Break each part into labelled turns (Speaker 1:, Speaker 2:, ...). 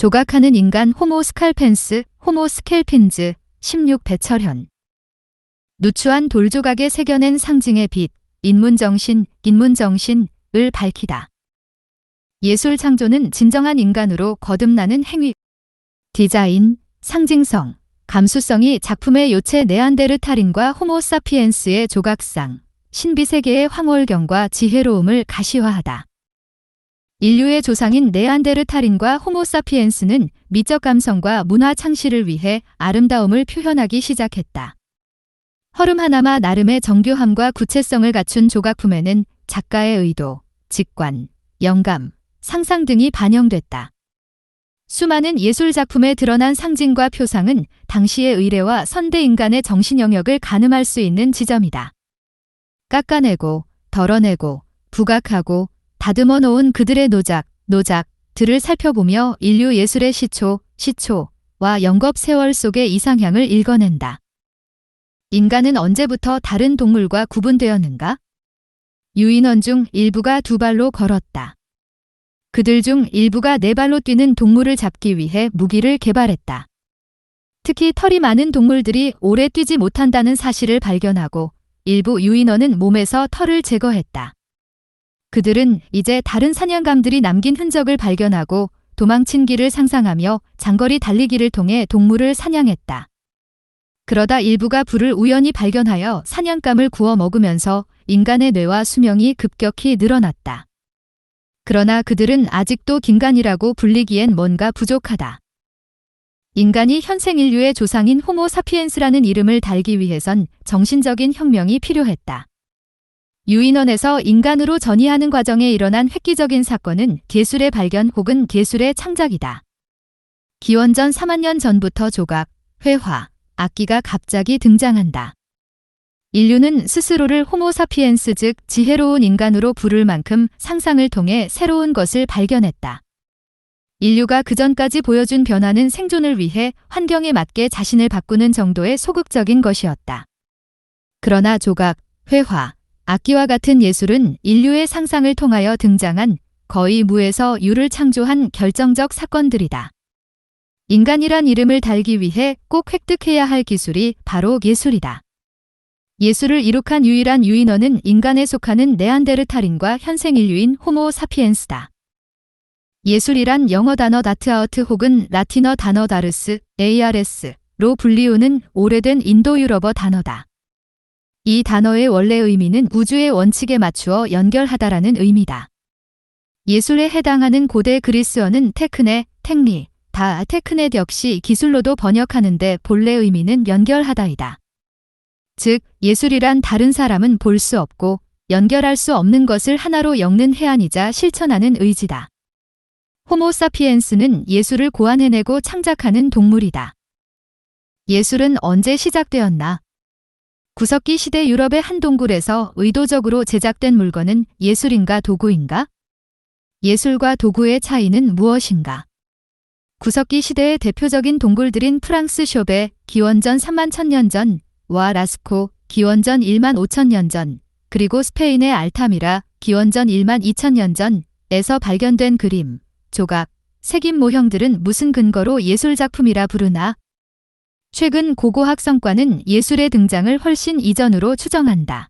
Speaker 1: 조각하는 인간 호모 스칼펜스, 호모 스켈핀즈, 16 배철현. 누추한 돌조각에 새겨낸 상징의 빛, 인문정신을 밝히다. 예술 창조는 진정한 인간으로 거듭나는 행위. 디자인, 상징성, 감수성이 작품의 요체 네안데르탈인과 호모 사피엔스의 조각상, 신비세계의 황홀경과 지혜로움을 가시화하다. 인류의 조상인 네안데르탈인과 호모 사피엔스는 미적 감성과 문화 창시를 위해 아름다움을 표현하기 시작했다. 허름 하나마 나름의 정교함과 구체성을 갖춘 조각품에는 작가의 의도, 직관, 영감, 상상 등이 반영됐다. 수많은 예술작품에 드러난 상징과 표상은 당시의 의례와 선대 인간의 정신 영역을 가늠할 수 있는 지점이다. 깎아내고, 덜어내고, 부각하고, 다듬어 놓은 그들의 노작들을 살펴보며 인류 예술의 시초와 영겁 세월 속의 이상향을 읽어낸다. 인간은 언제부터 다른 동물과 구분되었는가? 유인원 중 일부가 두 발로 걸었다. 그들 중 일부가 네 발로 뛰는 동물을 잡기 위해 무기를 개발했다. 특히 털이 많은 동물들이 오래 뛰지 못한다는 사실을 발견하고 일부 유인원은 몸에서 털을 제거했다. 그들은 이제 다른 사냥감들이 남긴 흔적을 발견하고 도망친 길을 상상하며 장거리 달리기를 통해 동물을 사냥했다. 그러다 일부가 불을 우연히 발견하여 사냥감을 구워 먹으면서 인간의 뇌와 수명이 급격히 늘어났다. 그러나 그들은 아직도 긴간이라고 불리기엔 뭔가 부족하다. 인간이 현생 인류의 조상인 호모 사피엔스라는 이름을 달기 위해선 정신적인 혁명이 필요했다. 유인원에서 인간으로 전이하는 과정에 일어난 획기적인 사건은 개술의 발견 혹은 개술의 창작이다. 기원전 4만 년 전부터 조각, 회화, 악기가 갑자기 등장한다. 인류는 스스로를 호모 사피엔스 즉 지혜로운 인간으로 부를 만큼 상상을 통해 새로운 것을 발견했다. 인류가 그전까지 보여준 변화는 생존을 위해 환경에 맞게 자신을 바꾸는 정도의 소극적인 것이었다. 그러나 조각, 회화, 악기와 같은 예술은 인류의 상상을 통하여 등장한 거의 무에서 유를 창조한 결정적 사건들이다. 인간이란 이름을 달기 위해 꼭 획득해야 할 기술이 바로 예술이다. 예술을 이룩한 유일한 유인원은 인간에 속하는 네안데르탈인과 현생 인류인 호모 사피엔스다. 예술이란 영어 단어 다트아우트 혹은 라틴어 단어 다르스, ARS로 불리우는 오래된 인도 유럽어 단어다. 이 단어의 원래 의미는 우주의 원칙에 맞추어 연결하다라는 의미다. 예술에 해당하는 고대 그리스어는 테크네, 텍니, 테크넷 역시 기술로도 번역하는데 본래 의미는 연결하다이다. 즉, 예술이란 다른 사람은 볼 수 없고 연결할 수 없는 것을 하나로 엮는 해안이자 실천하는 의지다. 호모 사피엔스는 예술을 고안해내고 창작하는 동물이다. 예술은 언제 시작되었나? 구석기 시대 유럽의 한 동굴에서 의도적으로 제작된 물건은 예술인가 도구인가? 예술과 도구의 차이는 무엇인가? 구석기 시대의 대표적인 동굴들인 프랑스 쇼베 기원전 3만 1000년 전와 라스코 기원전 1만 5000년 전 그리고 스페인의 알타미라 기원전 1만 2000년 전에서 발견된 그림, 조각, 색인 모형들은 무슨 근거로 예술작품이라 부르나? 최근 고고학 성과는 예술의 등장을 훨씬 이전으로 추정한다.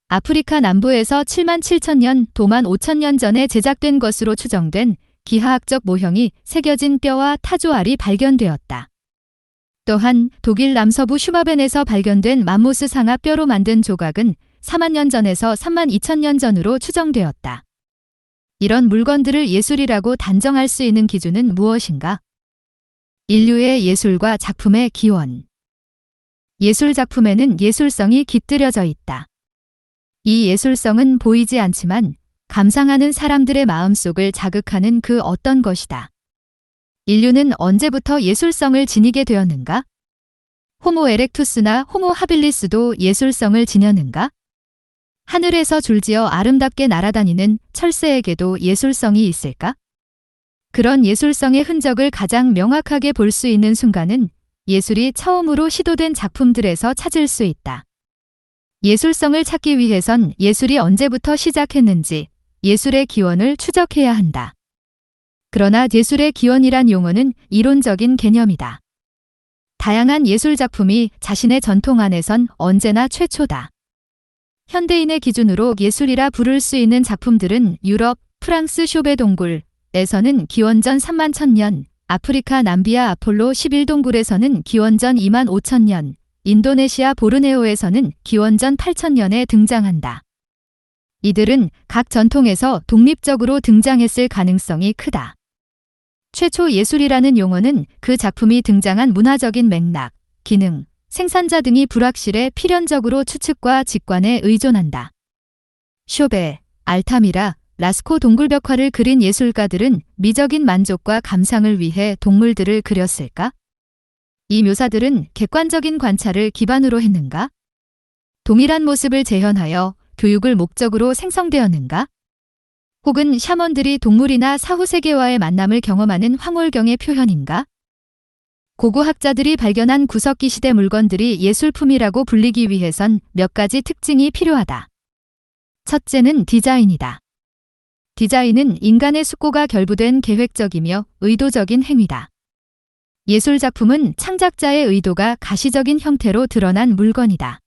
Speaker 1: 아프리카 남부에서 7만 7000년, 도만 5000년 전에 제작된 것으로 추정된 기하학적 모형이 새겨진 뼈와 타조알이 발견되었다. 또한 독일 남서부 슈마벤에서 발견된 맘모스 상아 뼈로 만든 조각은 4만 년 전에서 3만 2000년 전으로 추정되었다. 이런 물건들을 예술이라고 단정할 수 있는 기준은 무엇인가? 인류의 예술과 작품의 기원. 예술작품에는 예술성이 깃들여져 있다. 이 예술성은 보이지 않지만 감상하는 사람들의 마음속을 자극하는 그 어떤 것이다. 인류는 언제부터 예술성을 지니게 되었는가? 호모 에렉투스나 호모 하빌리스도 예술성을 지녔는가? 하늘에서 줄지어 아름답게 날아다니는 철새에게도 예술성이 있을까? 그런 예술성의 흔적을 가장 명확하게 볼 수 있는 순간은 예술이 처음으로 시도된 작품들에서 찾을 수 있다. 예술성을 찾기 위해선 예술이 언제부터 시작했는지 예술의 기원을 추적해야 한다. 그러나 예술의 기원이란 용어는 이론적인 개념이다. 다양한 예술 작품이 자신의 전통 안에선 언제나 최초다. 현대인의 기준으로 예술이라 부를 수 있는 작품들은 유럽, 프랑스 쇼베 동굴에서는 기원전 3만 1000년, 아프리카 남비아 아폴로 11동굴에서는 기원전 2만 5000년, 인도네시아 보르네오에서는 기원전 8000년에 등장한다. 이들은 각 전통에서 독립적으로 등장했을 가능성이 크다. 최초 예술이라는 용어는 그 작품이 등장한 문화적인 맥락, 기능, 생산자 등이 불확실해 필연적으로 추측과 직관에 의존한다. 쇼베, 알타미라, 라스코 동굴벽화를 그린 예술가들은 미적인 만족과 감상을 위해 동물들을 그렸을까? 이 묘사들은 객관적인 관찰을 기반으로 했는가? 동일한 모습을 재현하여 교육을 목적으로 생성되었는가? 혹은 샤먼들이 동물이나 사후세계와의 만남을 경험하는 황홀경의 표현인가? 고고학자들이 발견한 구석기 시대 물건들이 예술품이라고 불리기 위해선 몇 가지 특징이 필요하다. 첫째는 디자인이다. 디자인은 인간의 숙고가 결부된 계획적이며 의도적인 행위다. 예술작품은 창작자의 의도가 가시적인 형태로 드러난 물건이다.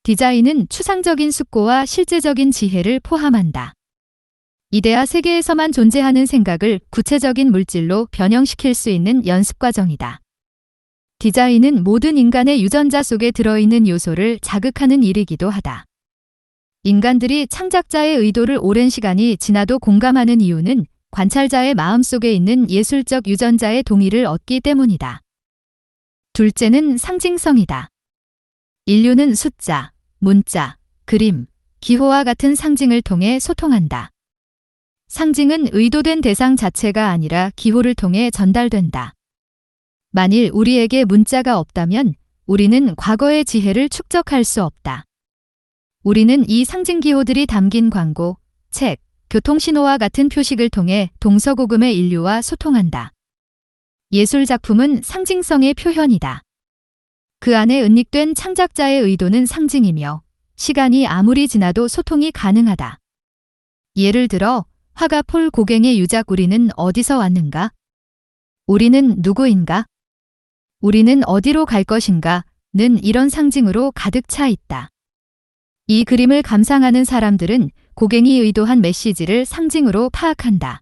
Speaker 1: 디자인은 추상적인 숙고와 실제적인 지혜를 포함한다. 이데아 세계에서만 존재하는 생각을 구체적인 물질로 변형시킬 수 있는 연습 과정이다. 디자인은 모든 인간의 유전자 속에 들어있는 요소를 자극하는 일이기도 하다. 인간들이 창작자의 의도를 오랜 시간이 지나도 공감하는 이유는 관찰자의 마음속에 있는 예술적 유전자의 동의를 얻기 때문이다. 둘째는 상징성이다. 인류는 숫자, 문자, 그림, 기호와 같은 상징을 통해 소통한다. 상징은 의도된 대상 자체가 아니라 기호를 통해 전달된다. 만일 우리에게 문자가 없다면 우리는 과거의 지혜를 축적할 수 없다. 우리는 이 상징 기호들이 담긴 광고, 책, 교통신호와 같은 표식을 통해 동서고금의 인류와 소통한다. 예술 작품은 상징성의 표현이다. 그 안에 은닉된 창작자의 의도는 상징이며 시간이 아무리 지나도 소통이 가능하다. 예를 들어 화가 폴 고갱의 유작 우리는 어디서 왔는가? 우리는 누구인가? 우리는 어디로 갈 것인가? 는 이런 상징으로 가득 차 있다. 이 그림을 감상하는 사람들은 고갱이 의도한 메시지를 상징으로 파악한다.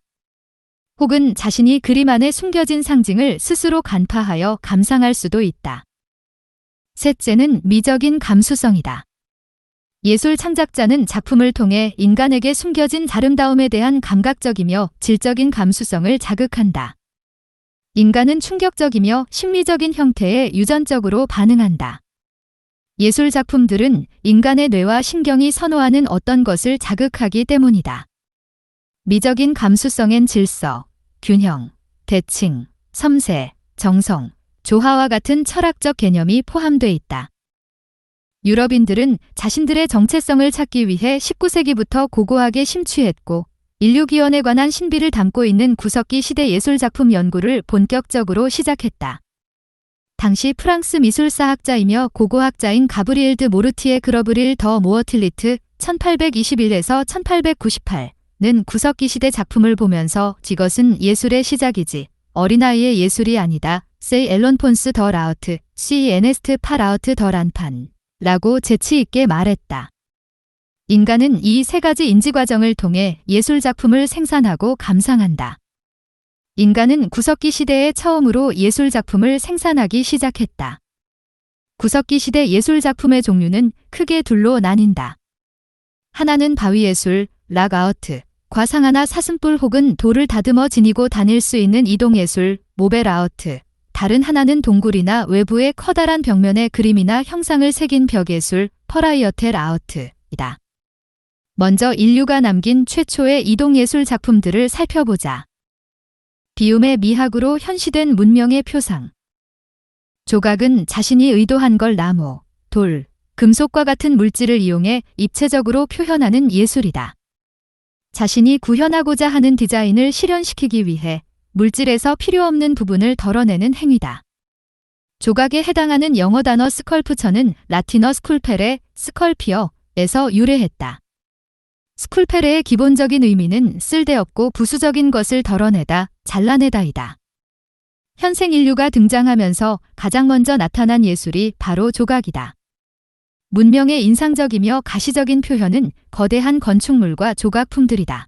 Speaker 1: 혹은 자신이 그림 안에 숨겨진 상징을 스스로 간파하여 감상할 수도 있다. 셋째는 미적인 감수성이다. 예술 창작자는 작품을 통해 인간에게 숨겨진 아름다움에 대한 감각적이며 질적인 감수성을 자극한다. 인간은 충격적이며 심리적인 형태에 유전적으로 반응한다. 예술 작품들은 인간의 뇌와 신경이 선호하는 어떤 것을 자극하기 때문이다. 미적인 감수성엔 질서, 균형, 대칭, 섬세, 정성, 조화와 같은 철학적 개념이 포함돼 있다. 유럽인들은 자신들의 정체성을 찾기 위해 19세기부터 고고하게 심취했고 인류 기원에 관한 신비를 담고 있는 구석기 시대 예술작품 연구를 본격적으로 시작했다. 당시 프랑스 미술사학자이며 고고학자인 가브리엘 드 모르티에 그러브릴 더 모어틸리트 1821에서 1898는 구석기 시대 작품을 보면서 이것은 예술의 시작이지 어린아이의 예술이 아니다. 세이 앨런 폰스 더 라우트, 시 에네스트 파 라우트 더 란판 라고 재치 있게 말했다. 인간은 이 세 가지 인지 과정을 통해 예술 작품을 생산하고 감상한다. 인간은 구석기 시대에 처음으로 예술 작품을 생산하기 시작했다. 구석기 시대 예술 작품의 종류는 크게 둘로 나뉜다. 하나는 바위예술, 락아우트, 과상하나 사슴뿔 혹은 돌을 다듬어 지니고 다닐 수 있는 이동예술, 모벨아우트. 다른 하나는 동굴이나 외부의 커다란 벽면에 그림이나 형상을 새긴 벽예술, 퍼라이어텔 아우트이다. 먼저 인류가 남긴 최초의 이동예술 작품들을 살펴보자. 비움의 미학으로 현시된 문명의 표상. 조각은 자신이 의도한 걸 나무, 돌, 금속과 같은 물질을 이용해 입체적으로 표현하는 예술이다. 자신이 구현하고자 하는 디자인을 실현시키기 위해 물질에서 필요 없는 부분을 덜어내는 행위다. 조각에 해당하는 영어 단어 스컬프처는 라틴어 스쿨펠의 스컬피어에서 유래했다. 스쿨페레의 기본적인 의미는 쓸데없고 부수적인 것을 덜어내다, 잘라내다이다. 현생 인류가 등장하면서 가장 먼저 나타난 예술이 바로 조각이다. 문명의 인상적이며 가시적인 표현은 거대한 건축물과 조각품들이다.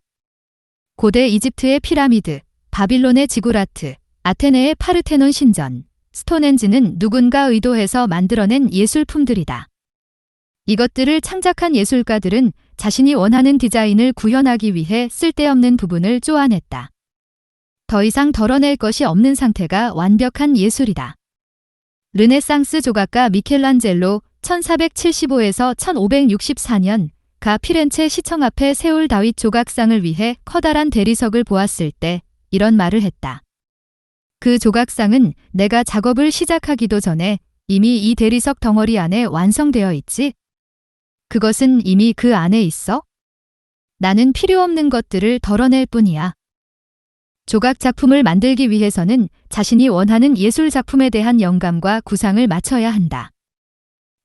Speaker 1: 고대 이집트의 피라미드, 바빌론의 지구라트, 아테네의 파르테논 신전, 스톤헨지는 누군가 의도해서 만들어낸 예술품들이다. 이것들을 창작한 예술가들은 자신이 원하는 디자인을 구현하기 위해 쓸데없는 부분을 쪼아냈다. 더 이상 덜어낼 것이 없는 상태가 완벽한 예술이다. 르네상스 조각가 미켈란젤로 1475에서 1564년 가 피렌체 시청 앞에 세울 다윗 조각상을 위해 커다란 대리석을 보았을 때 이런 말을 했다. 그 조각상은 내가 작업을 시작하기도 전에 이미 이 대리석 덩어리 안에 완성되어 있지? 그것은 이미 그 안에 있어? 나는 필요 없는 것들을 덜어낼 뿐이야. 조각 작품을 만들기 위해서는 자신이 원하는 예술 작품에 대한 영감과 구상을 맞춰야 한다.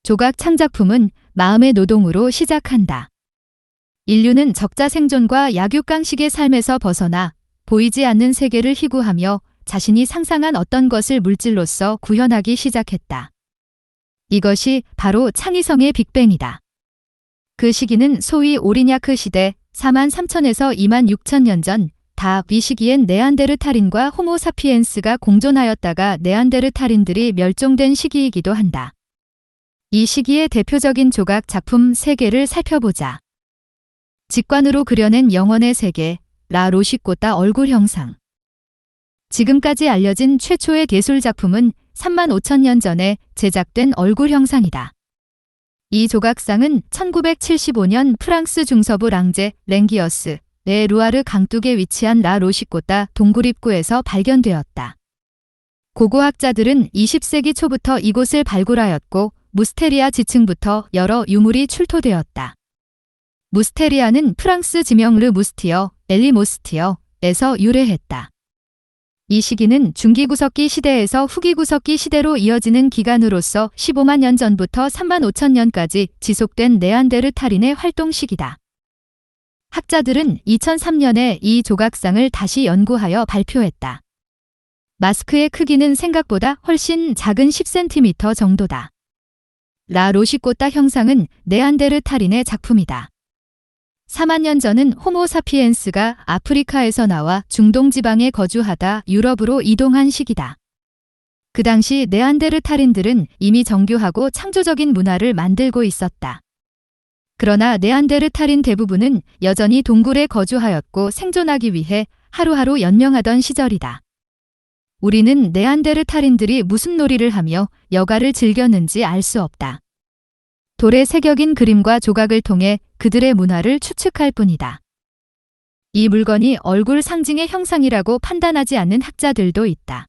Speaker 1: 조각 창작품은 마음의 노동으로 시작한다. 인류는 적자 생존과 약육강식의 삶에서 벗어나 보이지 않는 세계를 희구하며 자신이 상상한 어떤 것을 물질로서 구현하기 시작했다. 이것이 바로 창의성의 빅뱅이다. 그 시기는 소위 오리냐크 시대 43,000에서 26,000년 전, 이 시기엔 네안데르탈인과 호모사피엔스가 공존하였다가 네안데르탈인들이 멸종된 시기이기도 한다. 이 시기의 대표적인 조각 작품 3개를 살펴보자. 직관으로 그려낸 영혼의 세계, 라 로시꼬따 얼굴 형상. 지금까지 알려진 최초의 예술 작품은 35,000년 전에 제작된 얼굴 형상이다. 이 조각상은 1975년 프랑스 중서부 랑제, 랭기어스, 의 루아르 강둑에 위치한 라 로시꼬따 동굴 입구에서 발견되었다. 고고학자들은 20세기 초부터 이곳을 발굴하였고 무스테리아 지층부터 여러 유물이 출토되었다. 무스테리아는 프랑스 지명 르 무스티어, 엘리 모스티어에서 유래했다. 이 시기는 중기구석기 시대에서 후기구석기 시대로 이어지는 기간으로서 15만 년 전부터 35,000년까지 지속된 네안데르탈인의 활동 시기다. 학자들은 2003년에 이 조각상을 다시 연구하여 발표했다. 마스크의 크기는 생각보다 훨씬 작은 10cm 정도다. 라 로시꼬따 형상은 네안데르탈인의 작품이다. 4만 년 전은 호모사피엔스가 아프리카에서 나와 중동 지방에 거주하다 유럽으로 이동한 시기다. 그 당시 네안데르탈인들은 이미 정교하고 창조적인 문화를 만들고 있었다. 그러나 네안데르탈인 대부분은 여전히 동굴에 거주하였고 생존하기 위해 하루하루 연명하던 시절이다. 우리는 네안데르탈인들이 무슨 놀이를 하며 여가를 즐겼는지 알 수 없다. 돌에 새겨진 그림과 조각을 통해 그들의 문화를 추측할 뿐이다. 이 물건이 얼굴 상징의 형상이라고 판단하지 않는 학자들도 있다.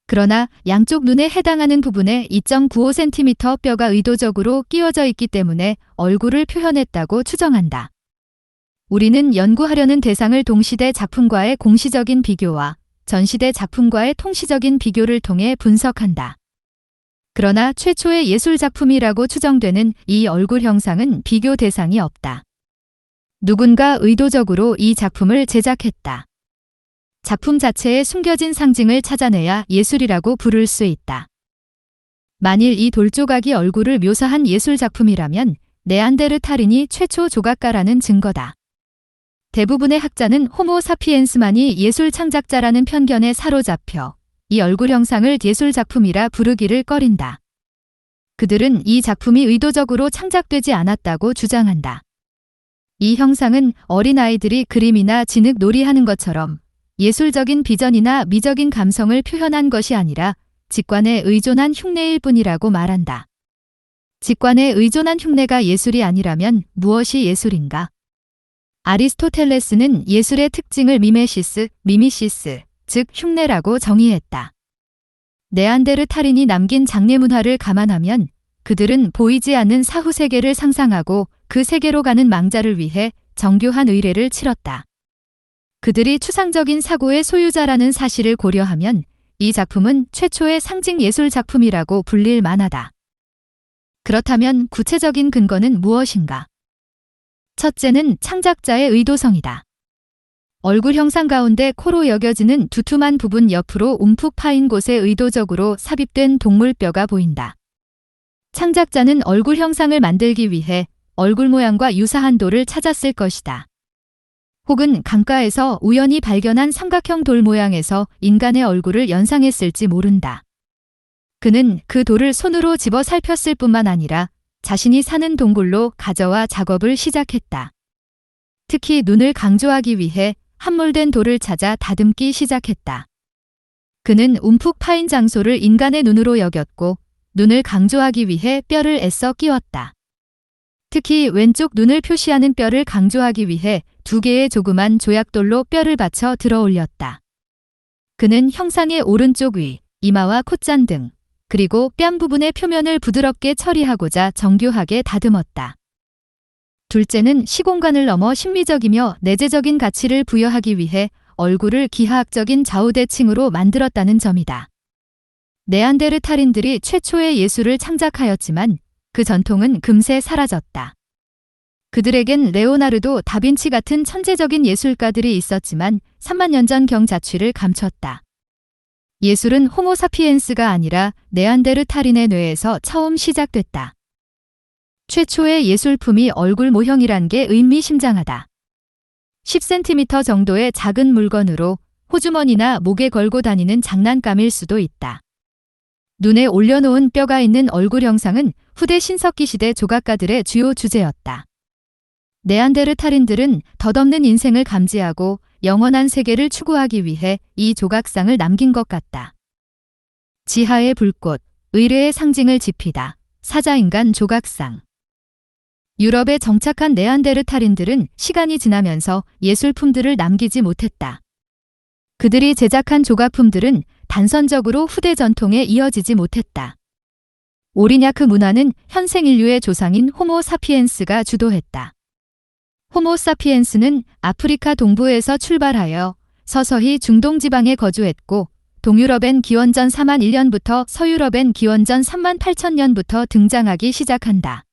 Speaker 1: 그러나 양쪽 눈에 해당하는 부분에 2.95cm 뼈가 의도적으로 끼워져 있기 때문에 얼굴을 표현했다고 추정한다. 우리는 연구하려는 대상을 동시대 작품과의 공시적인 비교와 전시대 작품과의 통시적인 비교를 통해 분석한다. 그러나 최초의 예술 작품이라고 추정되는 이 얼굴 형상은 비교 대상이 없다. 누군가 의도적으로 이 작품을 제작했다. 작품 자체에 숨겨진 상징을 찾아내야 예술이라고 부를 수 있다. 만일 이 돌조각이 얼굴을 묘사한 예술 작품이라면 네안데르탈인이 최초 조각가라는 증거다. 대부분의 학자는 호모사피엔스만이 예술 창작자라는 편견에 사로잡혀 이 얼굴 형상을 예술 작품이라 부르기를 꺼린다. 그들은 이 작품이 의도적으로 창작되지 않았다고 주장한다. 이 형상은 어린아이들이 그림이나 진흙 놀이하는 것처럼 예술적인 비전이나 미적인 감성을 표현한 것이 아니라 직관에 의존한 흉내일 뿐이라고 말한다. 직관에 의존한 흉내가 예술이 아니라면 무엇이 예술인가? 아리스토텔레스는 예술의 특징을 미미시스, 즉 흉내라고 정의했다. 네안데르탈인이 남긴 장례 문화를 감안하면 그들은 보이지 않는 사후 세계를 상상하고 그 세계로 가는 망자를 위해 정교한 의례를 치렀다. 그들이 추상적인 사고의 소유자라는 사실을 고려하면 이 작품은 최초의 상징 예술 작품이라고 불릴 만하다. 그렇다면 구체적인 근거는 무엇인가? 첫째는 창작자의 의도성이다. 얼굴 형상 가운데 코로 여겨지는 두툼한 부분 옆으로 움푹 파인 곳에 의도적으로 삽입된 동물뼈가 보인다. 창작자는 얼굴 형상을 만들기 위해 얼굴 모양과 유사한 돌을 찾았을 것이다. 혹은 강가에서 우연히 발견한 삼각형 돌 모양에서 인간의 얼굴을 연상했을지 모른다. 그는 그 돌을 손으로 집어 살폈을 뿐만 아니라 자신이 사는 동굴로 가져와 작업을 시작했다. 특히 눈을 강조하기 위해 함몰된 돌을 찾아 다듬기 시작했다. 그는 움푹 파인 장소를 인간의 눈으로 여겼고 눈을 강조하기 위해 뼈를 애써 끼웠다. 특히 왼쪽 눈을 표시하는 뼈를 강조하기 위해 2개의 조그만 조약돌로 뼈를 받쳐 들어 올렸다. 그는 형상의 오른쪽 위, 이마와 콧잔 등, 그리고 뺨 부분의 표면을 부드럽게 처리하고자 정교하게 다듬었다. 둘째는 시공간을 넘어 심미적이며 내재적인 가치를 부여하기 위해 얼굴을 기하학적인 좌우대칭으로 만들었다는 점이다. 네안데르탈인들이 최초의 예술을 창작하였지만 그 전통은 금세 사라졌다. 그들에겐 레오나르도 다빈치 같은 천재적인 예술가들이 있었지만 3만 년 전 경자취를 감췄다. 예술은 호모사피엔스가 아니라 네안데르탈인의 뇌에서 처음 시작됐다. 최초의 예술품이 얼굴 모형이란 게 의미심장하다. 10cm 정도의 작은 물건으로 호주머니나 목에 걸고 다니는 장난감일 수도 있다. 눈에 올려놓은 뼈가 있는 얼굴 형상은 후대 신석기 시대 조각가들의 주요 주제였다. 네안데르탈인들은 덧없는 인생을 감지하고 영원한 세계를 추구하기 위해 이 조각상을 남긴 것 같다. 지하의 불꽃, 의뢰의 상징을 지피다. 사자인간 조각상. 유럽에 정착한 네안데르탈인들은 시간이 지나면서 예술품들을 남기지 못했다. 그들이 제작한 조각품들은 단선적으로 후대 전통에 이어지지 못했다. 오리냐크 문화는 현생 인류의 조상인 호모 사피엔스가 주도했다. 호모 사피엔스는 아프리카 동부에서 출발하여 서서히 중동 지방에 거주했고 동유럽엔 기원전 4만 1년부터 서유럽엔 기원전 3만 8천 년부터 등장하기 시작한다.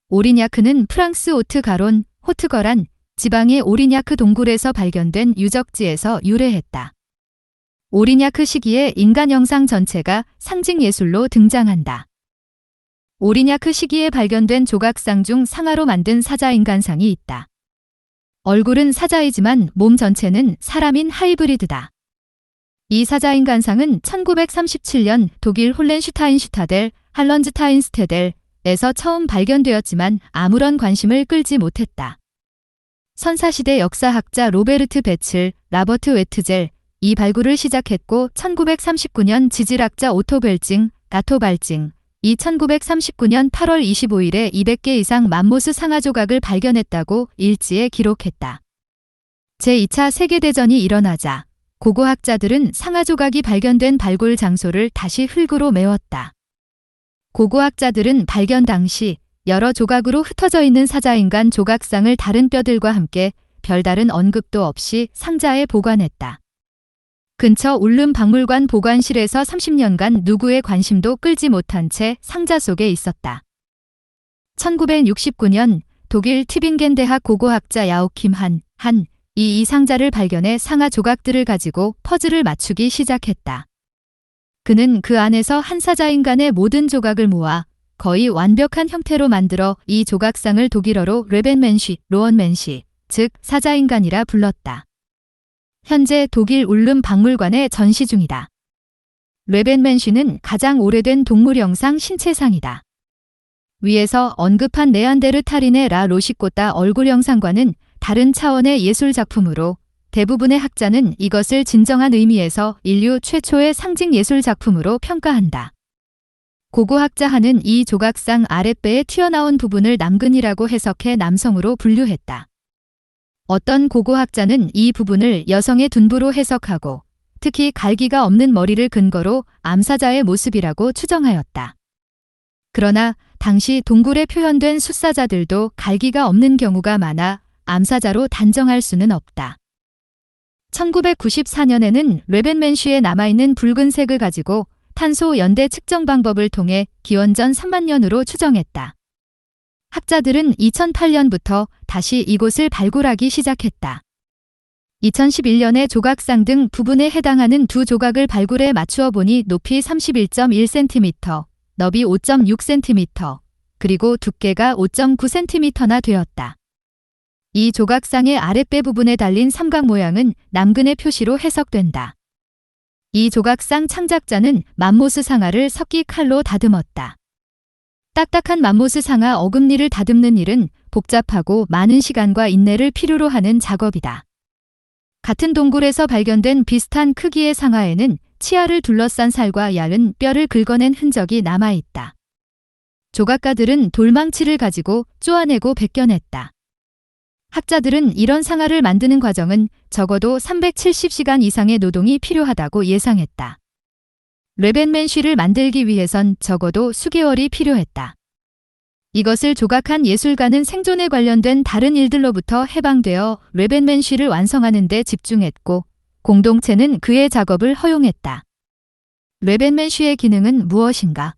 Speaker 1: 오리냐크는 프랑스 오트 가론, 호트거란 지방의 오리냐크 동굴에서 발견된 유적지에서 유래했다. 오리냐크 시기에 인간 형상 전체가 상징 예술로 등장한다. 오리냐크 시기에 발견된 조각상 중 상아로 만든 사자인간상이 있다. 얼굴은 사자이지만 몸 전체는 사람인 하이브리드다. 이 사자인간상은 1937년 독일 홀렌슈타인슈타델, 할런즈타인스테델에서 처음 발견되었지만 아무런 관심을 끌지 못했다. 선사시대 역사학자 로베르트 베칠, 라버트 웨트젤, 이 발굴을 시작했고 1939년 지질학자 오토 벨징, 가토 발징, 이 1939년 8월 25일에 200개 이상 맘모스 상아 조각을 발견했다고 일지에 기록했다. 제2차 세계대전이 일어나자 고고학자들은 상아 조각이 발견된 발굴 장소를 다시 흙으로 메웠다. 고고학자들은 발견 당시 여러 조각으로 흩어져 있는 사자인간 조각상을 다른 뼈들과 함께 별다른 언급도 없이 상자에 보관했다. 근처 울름 박물관 보관실에서 30년간 누구의 관심도 끌지 못한 채 상자 속에 있었다. 1969년 독일 튜빙겐 대학 고고학자 야오킴 이 상자를 발견해 상아 조각들을 가지고 퍼즐을 맞추기 시작했다. 그는 그 안에서 한 사자인간의 모든 조각을 모아 거의 완벽한 형태로 만들어 이 조각상을 독일어로 로언맨시, 즉 사자인간이라 불렀다. 현재 독일 울름 박물관에 전시 중이다. 뢰벤맨쉬는 가장 오래된 동물 형상 신체상이다. 위에서 언급한 네안데르탈인의 라 로시꼬따 얼굴 형상과는 다른 차원의 예술 작품으로 대부분의 학자는 이것을 진정한 의미에서 인류 최초의 상징 예술 작품으로 평가한다. 고고학자 한은 이 조각상 아랫배에 튀어나온 부분을 남근이라고 해석해 남성으로 분류했다. 어떤 고고학자는 이 부분을 여성의 둔부로 해석하고 특히 갈기가 없는 머리를 근거로 암사자의 모습이라고 추정하였다. 그러나 당시 동굴에 표현된 숫사자들도 갈기가 없는 경우가 많아 암사자로 단정할 수는 없다. 1994년에는 뢰벤맨쉬에 남아있는 붉은색을 가지고 탄소 연대 측정 방법을 통해 기원전 3만 년으로 추정했다. 학자들은 2008년부터 다시 이곳을 발굴하기 시작했다. 2011년에 조각상 등 부분에 해당하는 두 조각을 발굴해 맞추어 보니 높이 31.1cm, 너비 5.6cm, 그리고 두께가 5.9cm나 되었다. 이 조각상의 아랫배 부분에 달린 삼각 모양은 남근의 표시로 해석된다. 이 조각상 창작자는 맘모스 상아를 석기 칼로 다듬었다. 딱딱한 맘모스 상아 어금니를 다듬는 일은 복잡하고 많은 시간과 인내를 필요로 하는 작업이다. 같은 동굴에서 발견된 비슷한 크기의 상아에는 치아를 둘러싼 살과 얇은 뼈를 긁어낸 흔적이 남아있다. 조각가들은 돌망치를 가지고 쪼아내고 벗겨냈다. 학자들은 이런 상아를 만드는 과정은 적어도 370시간 이상의 노동이 필요하다고 예상했다. 레벤맨쉬를 만들기 위해선 적어도 수개월이 필요했다. 이것을 조각한 예술가는 생존에 관련된 다른 일들로부터 해방되어 레벤맨쉬를 완성하는 데 집중했고, 공동체는 그의 작업을 허용했다. 레벤맨쉬의 기능은 무엇인가?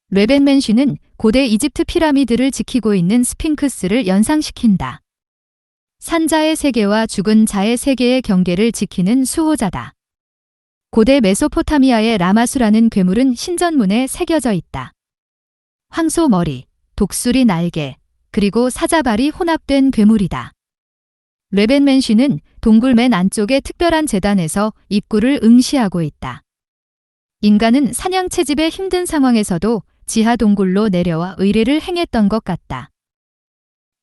Speaker 1: 레벤맨쉬는 고대 이집트 피라미드를 지키고 있는 스핑크스를 연상시킨다. 산자의 세계와 죽은 자의 세계의 경계를 지키는 수호자다. 고대 메소포타미아의 라마수라는 괴물은 신전문에 새겨져 있다. 황소 머리, 독수리 날개, 그리고 사자발이 혼합된 괴물이다. 레벤맨쉬는 동굴 맨 안쪽의 특별한 제단에서 입구를 응시하고 있다. 인간은 사냥 채집의 힘든 상황에서도 지하 동굴로 내려와 의뢰를 행했던 것 같다.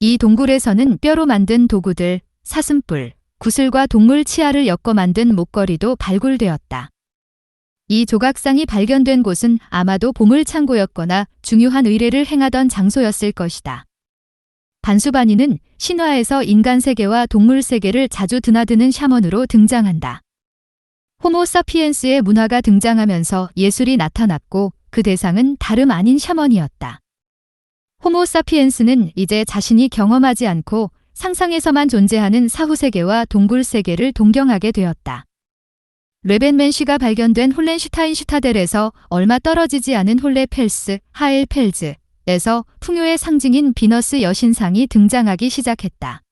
Speaker 1: 이 동굴에서는 뼈로 만든 도구들, 사슴뿔, 구슬과 동물 치아를 엮어 만든 목걸이도 발굴되었다. 이 조각상이 발견된 곳은 아마도 보물창고였거나 중요한 의뢰를 행하던 장소였을 것이다. 반수바니는 신화에서 인간 세계와 동물 세계를 자주 드나드는 샤먼으로 등장한다. 호모 사피엔스의 문화가 등장하면서 예술이 나타났고 그 대상은 다름 아닌 샤먼이었다. 호모 사피엔스는 이제 자신이 경험하지 않고 상상에서만 존재하는 사후세계와 동굴세계를 동경하게 되었다. 레벤맨쉬가 발견된 홀렌슈타인슈타델에서 얼마 떨어지지 않은 홀레펠스, 하엘펠즈에서 풍요의 상징인 비너스 여신상이 등장하기 시작했다.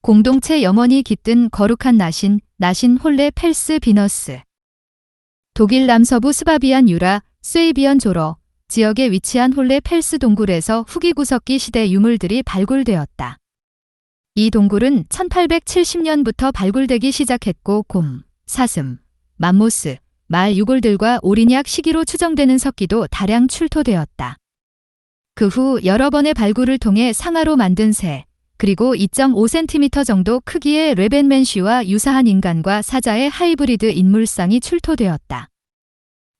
Speaker 1: 공동체 염원이 깃든 거룩한 나신 홀레펠스 비너스. 독일 남서부 스바비안 유라, 스웨이비언 조러 지역에 위치한 홀레펠스 동굴에서 후기 구석기 시대 유물들이 발굴되었다. 이 동굴은 1870년부터 발굴되기 시작했고 곰, 사슴, 맘모스, 말 유골들과 오리약 시기로 추정되는 석기도 다량 출토되었다. 그 후 여러 번의 발굴을 통해 상아로 만든 새, 그리고 2.5cm 정도 크기의 레벤맨쉬와 유사한 인간과 사자의 하이브리드 인물상이 출토되었다.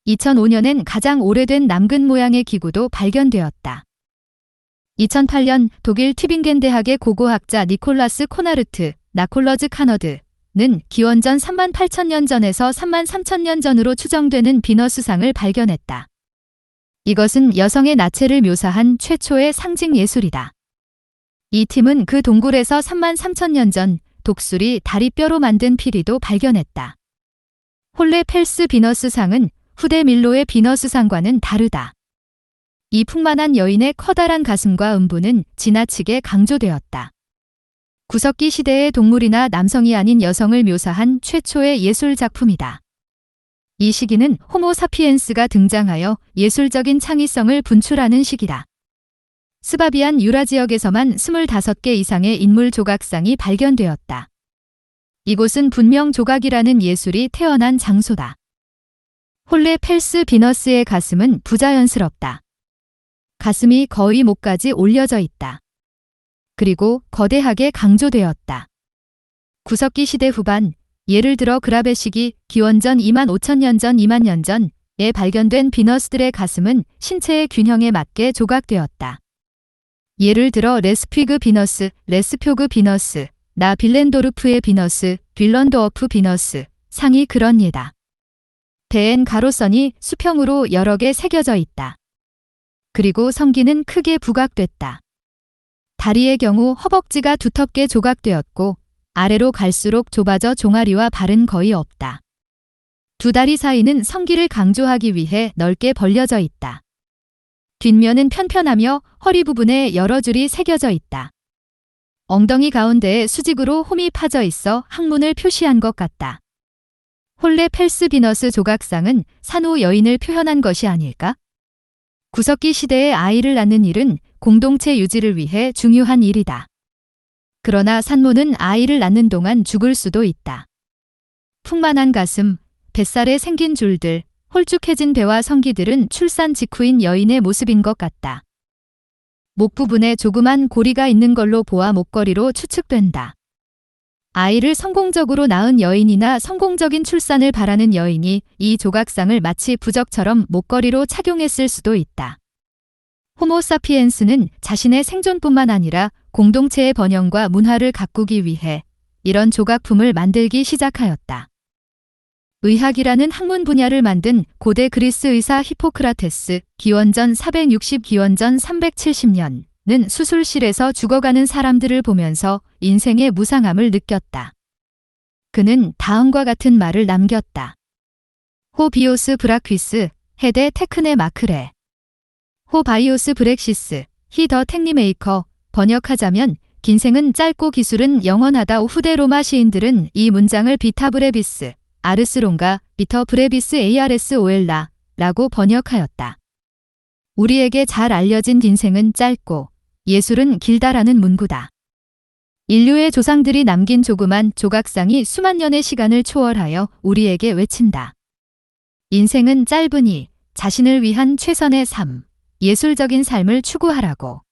Speaker 1: 2005년엔 가장 오래된 남근 모양의 기구도 발견되었다. 2008년 독일 튜빙겐 대학의 고고학자 니콜라스 코나르트, 나콜러즈 카너드는 기원전 38,000년 전에서 33,000년 전으로 추정되는 비너스상을 발견했다. 이것은 여성의 나체를 묘사한 최초의 상징 예술이다. 이 팀은 그 동굴에서 33,000년 전 독수리 다리뼈로 만든 피리도 발견했다. 홀레펠스 비너스상은 후대 밀로의 비너스상과는 다르다. 이 풍만한 여인의 커다란 가슴과 음부는 지나치게 강조되었다. 구석기 시대의 동물이나 남성이 아닌 여성을 묘사한 최초의 예술 작품이다. 이 시기는 호모 사피엔스가 등장하여 예술적인 창의성을 분출하는 시기다. 스바비안 유라 지역에서만 25개 이상의 인물 조각상이 발견되었다. 이곳은 분명 조각이라는 예술이 태어난 장소다. 홀레펠스 비너스의 가슴은 부자연스럽다. 가슴이 거의 목까지 올려져 있다. 그리고 거대하게 강조되었다. 구석기 시대 후반, 예를 들어 그라베 시기 기원전 25,000년 전 20,000년 전에 발견된 비너스들의 가슴은 신체의 균형에 맞게 조각되었다. 예를 들어 레스피그 비너스, 레스표그 비너스, 나 빌렌도르프의 비너스, 빌런도어프 비너스, 상이 그런 예다. 대엔 가로선이 수평으로 여러 개 새겨져 있다. 그리고 성기는 크게 부각됐다. 다리의 경우 허벅지가 두텁게 조각되었고 아래로 갈수록 좁아져 종아리와 발은 거의 없다. 두 다리 사이는 성기를 강조하기 위해 넓게 벌려져 있다. 뒷면은 편편하며 허리 부분에 여러 줄이 새겨져 있다. 엉덩이 가운데에 수직으로 홈이 파져 있어 항문을 표시한 것 같다. 홀레 펠스 비너스 조각상은 산후 여인을 표현한 것이 아닐까? 구석기 시대에 아이를 낳는 일은 공동체 유지를 위해 중요한 일이다. 그러나 산모는 아이를 낳는 동안 죽을 수도 있다. 풍만한 가슴, 뱃살에 생긴 줄들, 홀쭉해진 배와 성기들은 출산 직후인 여인의 모습인 것 같다. 목 부분에 조그만 고리가 있는 걸로 보아 목걸이로 추측된다. 아이를 성공적으로 낳은 여인이나 성공적인 출산을 바라는 여인이 이 조각상을 마치 부적처럼 목걸이로 착용했을 수도 있다. 호모사피엔스는 자신의 생존뿐만 아니라 공동체의 번영과 문화를 가꾸기 위해 이런 조각품을 만들기 시작하였다. 의학이라는 학문 분야를 만든 고대 그리스 의사 히포크라테스 기원전 460 기원전 370년은 수술실에서 죽어가는 사람들을 보면서 인생의 무상함을 느꼈다. 그는 다음과 같은 말을 남겼다. 호 비오스 브라퀴스 헤데 테크네 마크레 호 바이오스 브렉시스 히 더 tek니메이커. 번역하자면 긴 생은 짧고 기술은 영원하다. 후대 로마 시인들은 이 문장을 비타 브레비스 아르스론가 비터 브레비스 ARS 오엘라 라고 번역하였다. 우리에게 잘 알려진 긴 생은 짧고 예술은 길다라는 문구다. 인류의 조상들이 남긴 조그만 조각상이 수만 년의 시간을 초월하여 우리에게 외친다. 인생은 짧으니 자신을 위한 최선의 삶, 예술적인 삶을 추구하라고.